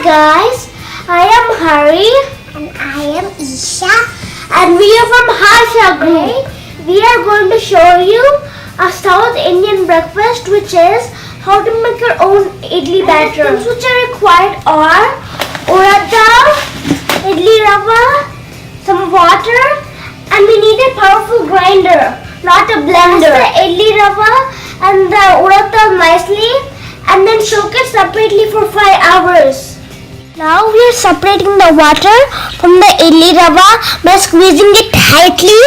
guys, I am Hari And I am Isha. and we are from Harsha Group. We are going to show you a South Indian breakfast, which is how to make your own idli batter. The things which are required are Urad dal, Idli Rava, some water, and we need a powerful grinder, not a blender. Mix the Idli Rava and the Urad dal nicely and then soak it separately for 5 hours. Now we are separating the water from the Idli Rava by squeezing it tightly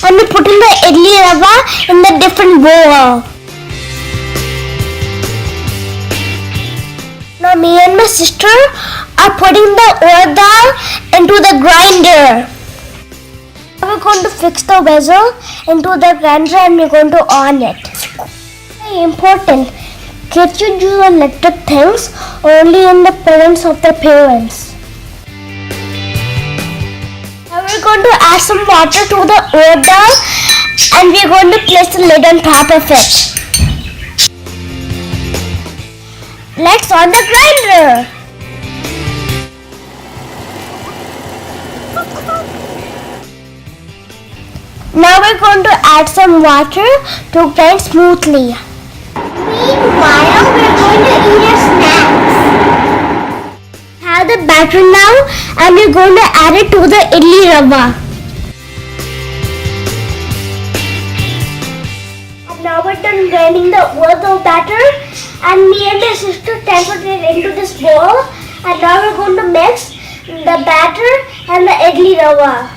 and we're putting the Idli Rava in the different bowl. Now me and my sister are putting the urad dal into the grinder. Now we're going to fix the vessel into the grinder and we're going to on it. Very important. Kids should use electric things only in the presence of their parents. Now we're going to add some water to the urad dal and we're going to place the lid on top of it. Let's on the grinder. Now we're going to add some water to grind smoothly. Meanwhile, we're going to eat our snacks. Have the batter now and we're going to add it to the idli rava. And now we're done grinding the urad dal batter and me and my sister transferred it into this bowl and now we're going to mix the batter and the idli rava.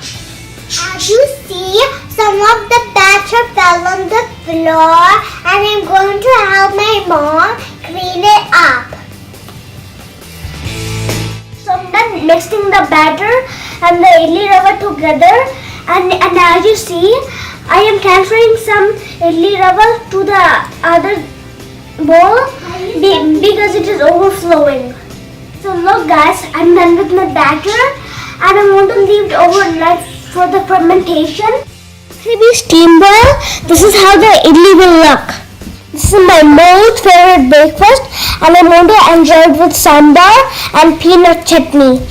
As you see, some of the batter fell on the floor and I'm going to help my mom clean it up. So I'm done mixing the batter and the idli rava together and as you see, I am transferring some idli rava to the other bowl because it is overflowing. So look guys, I'm done with my batter and I'm going to leave it overnight for the fermentation. If we steam boil, this is how the idli will look. This is my most favorite breakfast and I'm going to enjoy it with sambar and peanut chutney.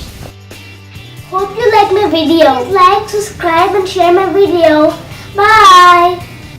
Hope you like my video. Please like, subscribe and share my video. Bye.